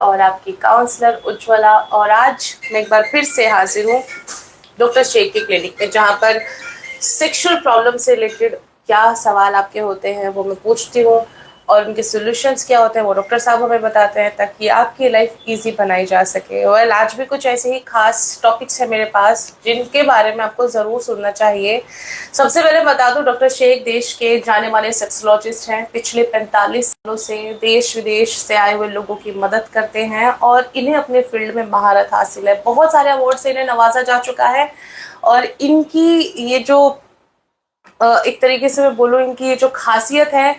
और आपकी काउंसलर उज्ज्वला। और आज मैं एक बार फिर से हाजिर हूँ डॉक्टर शेख की क्लिनिक पे, जहाँ पर सेक्सुअल प्रॉब्लम से रिलेटेड क्या सवाल आपके होते हैं वो मैं पूछती हूँ, और उनके सॉल्यूशंस क्या होते हैं वो डॉक्टर साहब हमें बताते हैं, ताकि आपकी लाइफ इजी बनाई जा सके। और आज भी कुछ ऐसे ही खास टॉपिक्स हैं मेरे पास जिनके बारे में आपको ज़रूर सुनना चाहिए। सबसे पहले बता दूं, डॉक्टर शेख देश के जाने माने सेक्सोलॉजिस्ट हैं। पिछले 45 सालों से देश विदेश से आए हुए लोगों की मदद करते हैं और इन्हें अपने फील्ड में महारत हासिल है। बहुत सारे अवार्ड से इन्हें नवाजा जा चुका है। और इनकी ये जो एक तरीके से मैं बोलूँ, इनकी ये जो खासियत है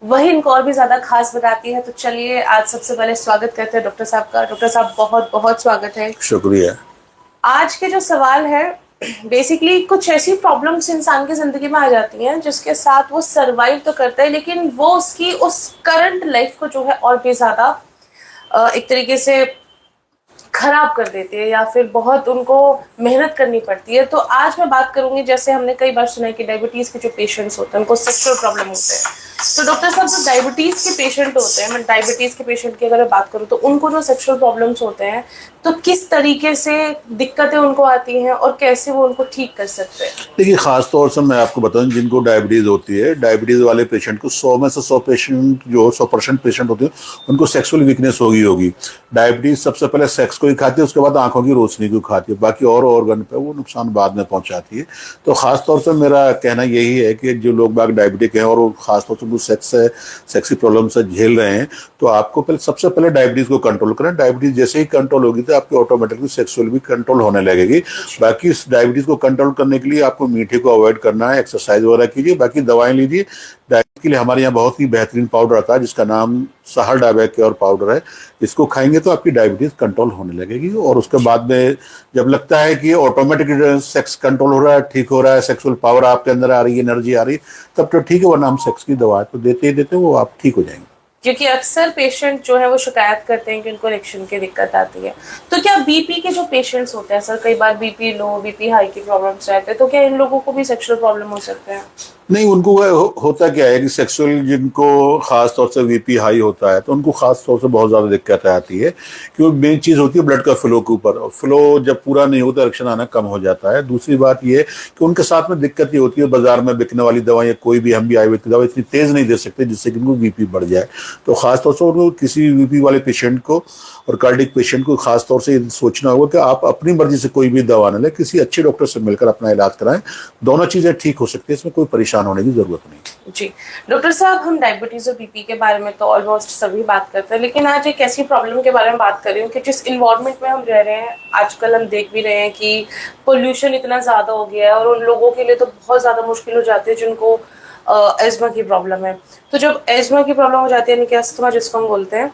वही इनको और भी ज्यादा खास बनाती है। तो चलिए आज सबसे पहले स्वागत करते हैं डॉक्टर साहब का। डॉक्टर साहब बहुत बहुत स्वागत है। शुक्रिया। आज के जो सवाल है, बेसिकली कुछ ऐसी प्रॉब्लम्स इंसान की जिंदगी में आ जाती हैं जिसके साथ वो सरवाइव तो करता है, लेकिन वो उसकी उस करंट लाइफ को जो है और भी ज्यादा एक तरीके से खराब कर देते हैं, या फिर बहुत उनको मेहनत करनी पड़ती है। तो आज मैं बात करूंगी, जैसे हमने कई बार सुना है कि डायबिटीज के जो पेशेंट्स होते हैं उनको सेक्सुअल प्रॉब्लम होते हैं। तो डॉक्टर साहब, जो डायबिटीज के पेशेंट होते हैं, मैं डायबिटीज के पेशेंट की अगर मैं बात करूँ तो उनको जो सेक्सुअल प्रॉब्लम्स होते हैं तो किस तरीके से दिक्कतें उनको आती हैं और कैसे वो उनको ठीक कर सकते हैं? देखिए, खास तौर से मैं आपको बताऊं, जिनको डायबिटीज होती है, डायबिटीज वाले पेशेंट को 100 में से 100 पेशेंट, जो 100% पेशेंट होते हैं, उनको सेक्सुअल वीकनेस होगी। डायबिटीज सबसे पहले सेक्स को ही खाती है, उसके बाद आंखों की रोशनी को खाती है, बाकी और ऑर्गन पे वो नुकसान बाद में पहुंचाती है। तो खास तौर से मेरा कहना यही है कि जो लोग बाग डायबिटिक हैं और खास तौर से वो सेक्सी प्रॉब्लम से झेल रहे हैं, तो आपको सबसे पहले डायबिटीज को कंट्रोल करें। डायबिटीज जैसे ही कंट्रोल होगी तो आपकी ऑटोमेटिकली सेक्सुअल भी कंट्रोल होने लगेगी। बाकी इस डायबिटीज को कंट्रोल करने के लिए आपको मीठे को अवॉइड करना है, एक्सरसाइज वगैरह कीजिए, बाकी दवाएं लीजिए। डायबिटीज के लिए हमारे यहाँ बहुत ही बेहतरीन पाउडर आता है जिसका नाम सहर डायबेक केयर पाउडर है। इसको खाएंगे तो आपकी डायबिटीज कंट्रोल होने लगेगी। और उसके बाद में जब लगता है कि ऑटोमेटिक सेक्स कंट्रोल हो रहा है, ठीक हो रहा है, सेक्सुअल पावर आपके अंदर आ रही है, एनर्जी आ रही है, तब तो ठीक है, वरना हम सेक्स की दवा तो देते ही देते वो आप ठीक हो जाएंगे। क्योंकि अक्सर पेशेंट जो है वो शिकायत करते हैं कि उनको इरेक्शन की दिक्कत आती है। तो क्या बीपी के जो पेशेंट्स होते हैं सर, कई बार बीपी लो, बीपी हाई की प्रॉब्लम्स रहते हैं, तो क्या इन लोगों को भी सेक्सुअल प्रॉब्लम हो सकते हैं? नहीं, उनको होता क्या है कि सेक्सुअल, जिनको खास तौर से वीपी हाई होता है तो उनको खास तौर से बहुत ज़्यादा दिक्कत आती है, क्योंकि मेन चीज़ होती है ब्लड का फ्लो के ऊपर। फ्लो जब पूरा नहीं होता, इरेक्शन आना कम हो जाता है। दूसरी बात ये कि उनके साथ में दिक्कत ये होती है, बाजार में बिकने वाली दवा या कोई भी हम भी आयुर्वेदिक दवा इतनी तेज़ नहीं दे सकते जिससे कि उनको वीपी बढ़ जाए। तो खास तौर से उनको किसी वीपी वाले पेशेंट को और कार्डिक पेशेंट को खास तौर से सोचना होगा कि आप अपनी मर्जी से कोई भी दवा न लें, किसी अच्छे डॉक्टर से मिलकर अपना इलाज कराएं। दोनों चीज़ें ठीक हो सकती है, इसमें कोई परेशान होने की जरूरत नहीं। जी डॉक्टर साहब, हम डायबिटीज और बीपी के बारे में तो ऑलमोस्ट सभी बात करते हैं, लेकिन आज एक ऐसी प्रॉब्लम के बारे में बात कर रही हूँ कि जिस इन्वायरमेंट में हम रह रहे हैं आजकल, हम देख भी रहे हैं कि पोल्यूशन इतना ज्यादा हो गया है, और उन लोगों के लिए तो बहुत ज्यादा मुश्किल हो जाती है जिनको एस्मा की प्रॉब्लम है। तो जब एस्मा की प्रॉब्लम हो जाती है, यानी कि अस्थमा जिसको हम बोलते हैं,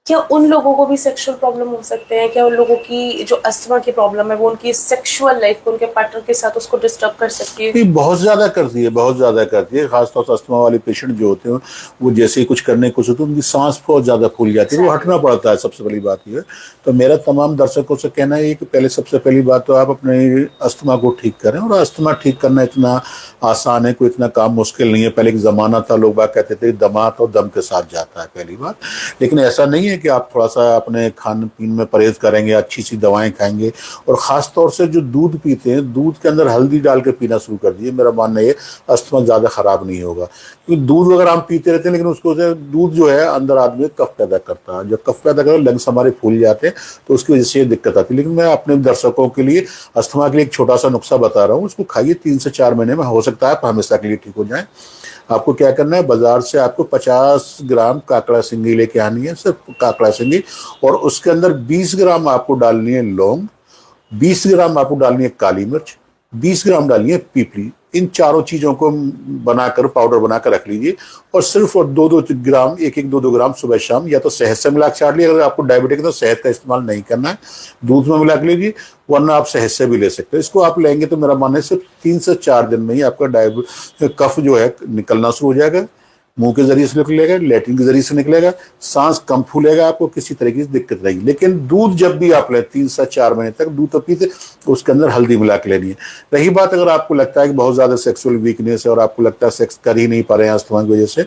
क्या उन लोगों को भी सेक्सुअल प्रॉब्लम हो सकते हैं? क्या उन लोगों की जो अस्थमा की प्रॉब्लम है वो उनकी सेक्सुअल लाइफ को, उनके पार्टनर के साथ उसको डिस्टर्ब कर सकती है? बहुत ज्यादा करती है, बहुत ज्यादा करती है। खासतौर से अस्थमा वाले पेशेंट जो होते हैं, वो जैसे ही कुछ करने की कोशिश होती है, उनकी सांस बहुत ज्यादा फूल जाती है, वो हटना पड़ता है। सबसे बड़ी बात ये है, तो मेरा तमाम दर्शकों से कहना है कि पहले सबसे पहली बात तो आप अपने अस्थमा को ठीक करें। और अस्थमा ठीक करना इतना आसान है, कोई इतना काम मुश्किल नहीं है। पहले एक जमाना था, लोग बात कहते थे दमा तो दम के साथ जाता है, पहली बात। लेकिन ऐसा नहीं है कि आप थोड़ा सा अपने खान पीन में परहेज करेंगे, अच्छी सी दवाएं खाएंगे, और खास तौर से जो दूध पीते हैं, दूध के अंदर हल्दी डाल के पीना शुरू कर दिए। मेरा मानना है अस्थमा ज्यादा खराब नहीं होगा, क्योंकि दूध अगर हम पीते रहते हैं, लेकिन उसको दूध जो है अंदर आदमी कफ पैदा करता है। जब कफ पैदा करता है, लंग्स हमारे फूल जाते हैं, तो उसकी वजह से ये दिक्कत आती है। लेकिन मैं अपने दर्शकों के लिए अस्थमा के लिए एक छोटा सा नुस्खा बता रहा हूँ, उसको खाइए, 3 से 4 महीने में हो सकता है आप हमेशा के लिए ठीक हो जाए। आपको क्या करना है, बाजार से आपको 50 ग्राम काकड़ा सिंगी लेके आनी है, सिर्फ काकड़ा सिंगी, और उसके अंदर 20 ग्राम आपको डालनी है लौंग, 20 ग्राम आपको डालनी है काली मिर्च, 20 ग्राम डालनी है पीपली। इन चारों चीजों को बनाकर पाउडर बनाकर रख लीजिए, और सिर्फ और 2-2 ग्राम, 1-1, 2-2 ग्राम सुबह शाम या तो शहद से मिला के चाट लीजिए। अगर आपको डायबिटिक है तो शहद का इस्तेमाल नहीं करना है, दूध में मिला के लीजिए, वरना आप शहद से भी ले सकते हैं। इसको आप लेंगे तो मेरा मानना है सिर्फ 3 से 4 दिन में ही आपका कफ जो है निकलना शुरू हो जाएगा। मुंह के जरिए से निकलेगा, लेटरिन के जरिए से निकलेगा, सांस कम फूलेगा, आपको किसी तरीके से दिक्कत रहेगी। लेकिन दूध जब भी आप लें 3 से 4 महीने तक दूध तो पीते, उसके अंदर हल्दी मिला के लेनी है। रही बात, अगर आपको लगता है कि बहुत ज्यादा सेक्सुअल वीकनेस है और आपको लगता है सेक्स कर ही नहीं पा रहे हैं अस्थमा की वजह से,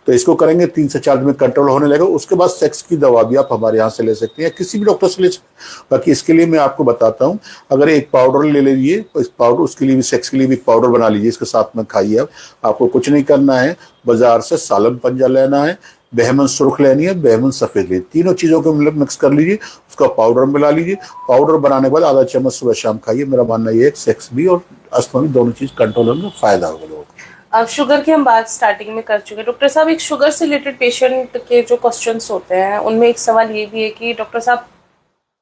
तो इसको करेंगे 3 से 4 दिन में कंट्रोल होने लगेगा। उसके बाद सेक्स की दवा भी आप हमारे यहाँ से ले सकते हैं, किसी भी डॉक्टर से ले सकते हैं। बाकी इसके लिए मैं आपको बताता हूँ, अगर एक पाउडर ले लीजिए, इस पाउडर उसके लिए भी, सेक्स के लिए भी एक पाउडर बना लीजिए, इसके साथ में खाइए। अब आपको कुछ नहीं करना है, बाजार से सालन पंजा लेना है, बहमन सुर्ख लेनी है, बहमन सफेद लेनी, तीनों चीजों को मतलब मिक्स कर लीजिए, उसका पाउडर मिला लीजिए। पाउडर बनाने के बाद आधा चम्मच सुबह शाम खाइए। मेरा मानना ये है सेक्स भी और अस्थमा भी दोनों चीज कंट्रोल होने में फायदा होगा लोगों को। अब शुगर की हम बात स्टार्टिंग में कर चुके हैं डॉक्टर साहब। एक शुगर से रिलेटेड पेशेंट के जो क्वेश्चंस होते हैं उनमें एक सवाल ये भी है कि डॉक्टर साहब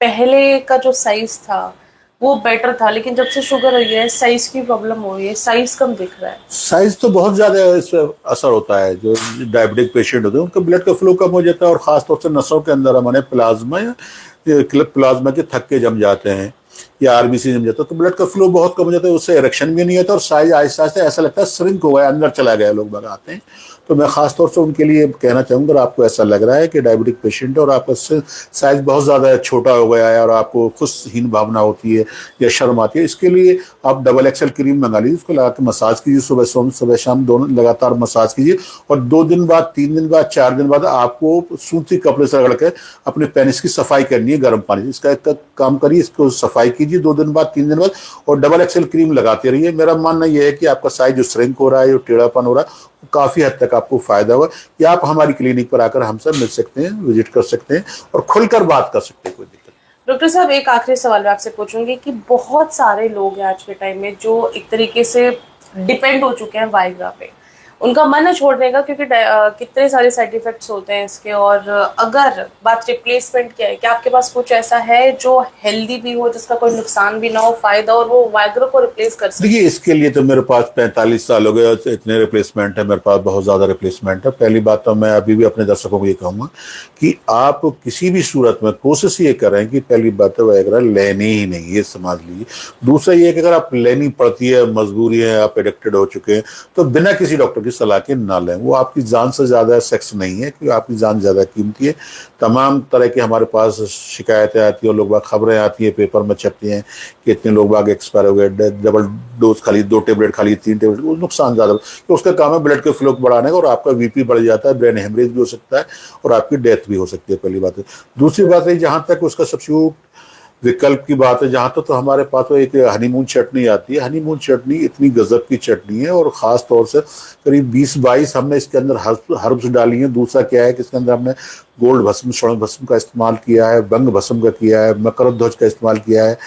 पहले का जो साइज था वो बेटर था, लेकिन जब से शुगर हुई है साइज की प्रॉब्लम हो रही है, साइज कम दिख रहा है। साइज तो बहुत ज्यादा इस पर असर होता है। जो डायबिटिक पेशेंट होते हैं उनका ब्लड का फ्लो कम हो जाता है, और खासतौर से नसों के अंदर हमारे प्लाज्मा के थक्के जम जाते हैं या आरबीसी जम जाता है, तो ब्लड का फ्लो बहुत कम हो जाता है, उससे इरेक्शन भी नहीं होता और साइज आहिस्ता आहिस्ता ऐसा लगता है श्रिंक हो गया, अंदर चला गया, लोग आते हैं। तो मैं खासतौर से उनके लिए कहना चाहूँगा, अगर आपको ऐसा लग रहा है कि डायबिटिक पेशेंट है और आपका साइज बहुत ज़्यादा छोटा हो गया है और आपको खुशहीन भावना होती है या शर्म आती है, इसके लिए आप डबल एक्सेल क्रीम मंगा लीजिए, उसको लगा के मसाज कीजिए, सुबह शाम दोनों लगातार मसाज कीजिए। और 2 दिन बाद, 3 दिन बाद, 4 दिन बाद आपको सूती कपड़े से रगड़ के अपने पेनिस की सफाई करनी है गर्म पानी से। इसका एक काम करिए, इसको सफाई कीजिए 2 दिन बाद, 3 दिन बाद, और डबल एक्सेल क्रीम लगाते रहिए। मेरा मानना यह है कि आपका साइज जो श्रिंक हो रहा है, जो टेढ़ापन हो रहा है, काफी हद तक आपको फायदा होगा। या आप हमारी क्लिनिक पर आकर हमसे मिल सकते हैं, विजिट कर सकते हैं और खुलकर बात कर सकते हैं, कोई दिक्कत नहीं। डॉक्टर साहब एक आखिरी सवाल मैं आपसे पूछूंगी कि बहुत सारे लोग हैं आज के टाइम में जो एक तरीके से डिपेंड हो चुके हैं वाइग्रा पे, उनका मन है छोड़ने का क्योंकि कितने सारे साइड इफेक्ट्स होते हैं इसके। और अगर बात रिप्लेसमेंट की है, क्या आपके पास कुछ ऐसा है जो हेल्दी भी हो, जिसका कोई नुकसान भी ना हो, फायदा, और वो वाइग्रा को रिप्लेस कर सके? देखिए, इसके लिए तो मेरे पास 45 साल हो गए, इतने रिप्लेसमेंट है मेरे पास, बहुत ज्यादा रिप्लेसमेंट है। पहली बात तो मैं अभी भी अपने दर्शकों को ये कहूंगा कि आप किसी भी सूरत में कोशिश ये करें कि पहली बात तो वाइग्रा लेनी ही नहीं, ये समझ लीजिए। दूसरा ये कि अगर आप लेनी पड़ती है, मजबूरी है, आप एडिक्टेड हो चुके हैं, तो बिना किसी डॉक्टर की सलाह के ना लें। वो आपकी जान से ज्यादा सेक्स नहीं है, क्योंकि आपकी जान ज्यादा कीमती है। तमाम तरह के हमारे पास शिकायतें आती है, लोग बाग खबरें आती है, पेपर में छपती हैं कि इतने लोग बाग एक्सपायर हो गए, डबल डोज खा ली, 2 टेबलेट खा ली, 3 टेबलेट, वो नुकसान ज्यादा, तो उसका काम है ब्लड के फ्लो को बढ़ाने का, और आपका बीपी बढ़ जाता है, ब्रेन हेमरेज भी हो सकता है और आपकी डेथ भी हो सकती है, पहली बात है। दूसरी बात है, जहां तक उसका सब्स्टिट्यूट विकल्प की बात है, जहाँ तक तो हमारे पास तो एक हनीमून चटनी आती है। हनीमून चटनी इतनी गजब की चटनी है, और ख़ास तौर से करीब 20-22 हमने इसके अंदर हर्ब्स डाली हैं। दूसरा क्या है कि इसके अंदर हमने गोल्ड भस्म, स्वर्ण भस्म का इस्तेमाल किया है, बंग भस्म का किया है, मकरध्वज का इस्तेमाल किया है,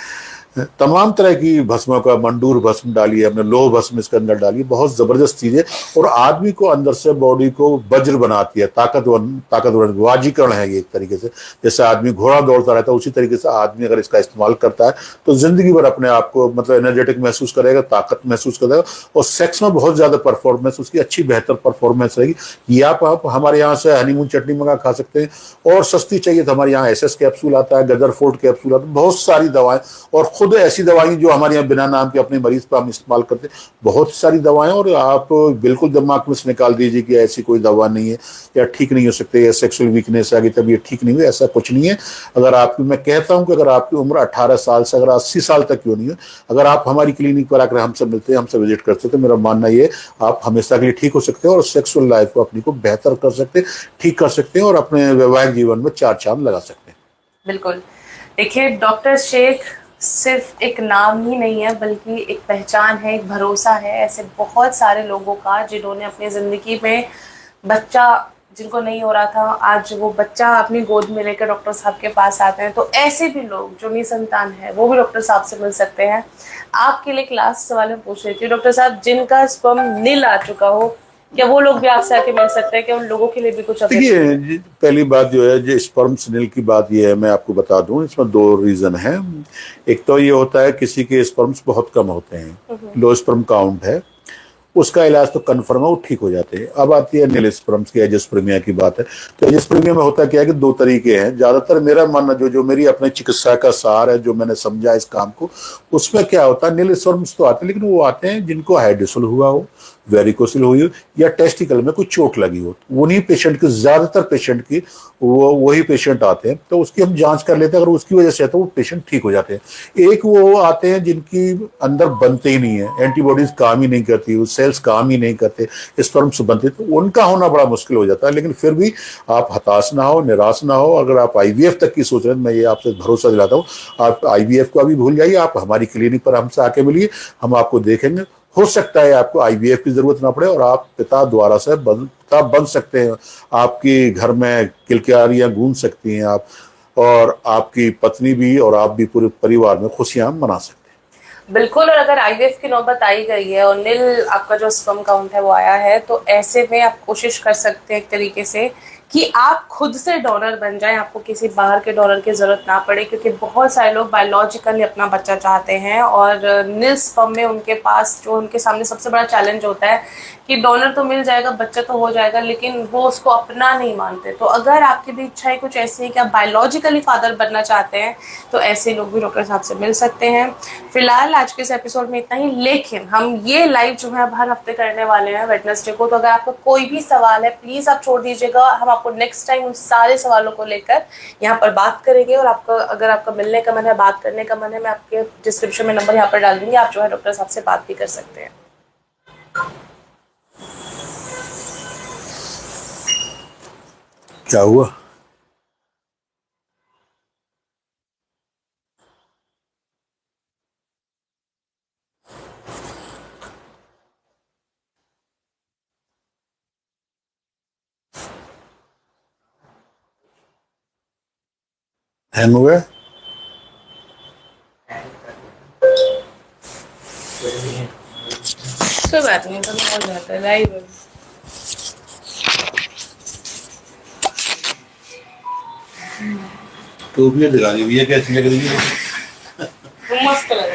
तमाम तरह की भस्मों का, मंडूर भस्म डाली है हमने, लोह भस्म इसके अंदर डाली है। बहुत जबरदस्त चीज है, और आदमी को अंदर से बॉडी को वज्र बनाती है, ताकतवर वाजीकरण है ये एक तरीके से। जैसे आदमी घोड़ा दौड़ता रहता है, उसी तरीके से आदमी अगर इसका इस्तेमाल करता है तो जिंदगी भर अपने आप को मतलब एनर्जेटिक महसूस करेगा, ताकत महसूस करेगा, और सेक्स में बहुत ज्यादा परफॉर्मेंस, उसकी अच्छी बेहतर परफॉर्मेंस रहेगी। ये आप हमारे यहाँ से हनीमून चटनी मंगा खा सकते हैं। और सस्ती चाहिए तो हमारे यहाँ SS कैप्सूल आता है, गदर फोर्ट कैप्सूल आता है, बहुत सारी दवाएं, और खुद ऐसी दवाएं जो हमारे यहाँ बिना नाम के अपने मरीज पर हम इस्तेमाल करते हैं, बहुत सारी दवाएं। और आप बिल्कुल दिमाग में से निकाल दीजिए कि ऐसी कोई दवा नहीं है या ठीक नहीं हो सकते, या सेक्सुअल वीकनेस आ गई तब ये ठीक नहीं हुई, ऐसा कुछ नहीं है। अगर आपकी, मैं कहता हूं कि अगर आपकी उम्र 18 साल से अगर 80 साल तक क्यों नहीं है, अगर आप हमारी क्लिनिक पर आकर हमसे मिलते हैं, हमसे विजिट करते हैं, तो मेरा मानना ये आप हमेशा के लिए ठीक हो सकते हैं और सेक्सुअल लाइफ को अपनी को बेहतर कर सकते हैं, ठीक कर सकते हैं, और अपने वैवाहिक जीवन में 4 चांद लगा सकते हैं। बिल्कुल। देखिए, डॉक्टर शेख सिर्फ एक नाम ही नहीं है, बल्कि एक पहचान है, एक भरोसा है ऐसे बहुत सारे लोगों का जिन्होंने अपनी ज़िंदगी में बच्चा जिनको नहीं हो रहा था, आज वो बच्चा अपनी गोद में लेकर डॉक्टर साहब के पास आते हैं। तो ऐसे भी लोग जो निसंतान है वो भी डॉक्टर साहब से मिल सकते हैं। आपके लिए एक लास्ट सवाल मैं पूछ रही थी डॉक्टर साहब, जिनका स्पर्म नील आ चुका हो, क्या वो लोग भी आपसे आके मिल सकते हैं? क्या उन लोगों के लिए भी कुछ? देखिए, पहली बात जो है, जो स्पर्म स्नेल की बात ये है, मैं आपको बता दूं, इसमें 2 रीजन है। एक तो ये होता है किसी के स्पर्म्स बहुत कम होते हैं, लो स्पर्म काउंट है, उसका इलाज तो कन्फर्म है, वो ठीक हो जाते हैं। अब आती है नील स्पर्म्स की, एजिस्पर्मिया की बात है। तो एजिस्पर्मिया में होता क्या है कि 2 तरीके हैं। ज्यादातर मेरा मानना, जो मेरी अपनी चिकित्सा का सार है, जो मैंने समझा इस काम को, उसमें क्या होता है, नील स्पर्म्स तो आते हैं, लेकिन वो आते हैं जिनको हाइड्रोसल हुआ हो, वेरिकोसिल हुई हो या टेस्टिकल में कोई चोट लगी हो, उन्हीं पेशेंट की, ज्यादातर पेशेंट की वही पेशेंट आते हैं, तो उसकी हम जांच कर लेते हैं। अगर उसकी वजह से है तो वो पेशेंट ठीक हो जाते हैं। एक वो आते हैं जिनकी अंदर बनते ही नहीं है, एंटीबॉडीज काम ही नहीं करती, वो सेल्स काम ही नहीं करते, स्पर्म्स बनते, तो उनका होना बड़ा मुश्किल हो जाता है। लेकिन फिर भी आप हताश ना हो, निराश ना हो। अगर आप आईवीएफ तक की सोच रहे हैं, मैं ये आपसे भरोसा दिलाता हूँ, आप आईवीएफ को अभी भूल जाइए, आप हमारी क्लिनिक पर हमसे आके मिलिए, हम आपको देखेंगे। हो सकता है आपको आईवीएफ की जरूरत ना पड़े और आप पिता द्वारा से पिता बन सकते हैं। आपके घर में किलकारियां गूंज सकती हैं आप, और आपकी पत्नी भी और आप भी पूरे परिवार में खुशियां मना सकते हैं। बिल्कुल। और अगर आईवीएफ की नौबत आई गई है और नील आपका जो स्पर्म काउंट है वो आया है, तो ऐसे में आप कोशिश कर सकते हैं एक तरीके से कि आप खुद से डोनर बन जाएं, आपको किसी बाहर के डोनर की जरूरत ना पड़े, क्योंकि बहुत सारे लोग बायोलॉजिकली अपना बच्चा चाहते हैं और नील स्पर्म में उनके पास जो उनके सामने सबसे बड़ा चैलेंज होता है कि डोनर तो मिल जाएगा, बच्चा तो हो जाएगा, लेकिन वो उसको अपना नहीं मानते। तो अगर आपकी भी इच्छाएं कुछ ऐसी है कि आप बायोलॉजिकली फादर बनना चाहते हैं, तो ऐसे लोग भी डॉक्टर साहब से मिल सकते हैं। फिलहाल आज के इस एपिसोड में इतना ही, लेकिन हम ये लाइव जो है हर हफ्ते करने वाले हैं वेडनेसडे को। तो अगर आपका कोई भी सवाल है प्लीज आप छोड़ दीजिएगा, हम आपको नेक्स्ट टाइम उन सारे सवालों को लेकर यहाँ पर बात करेंगे। और आपका अगर आपका मिलने का मन है, बात करने का मन है, मैं आपके डिस्क्रिप्शन में नंबर यहाँ पर डाल दूंगी, आप जो है डॉक्टर साहब से बात भी कर सकते हैं। क्या हुआ? हैंग हुआ? कोई बात नहीं, तो हो जाता है लाइव। तो भी दिखा दी, ये कैसी लग रही है? मस्त लग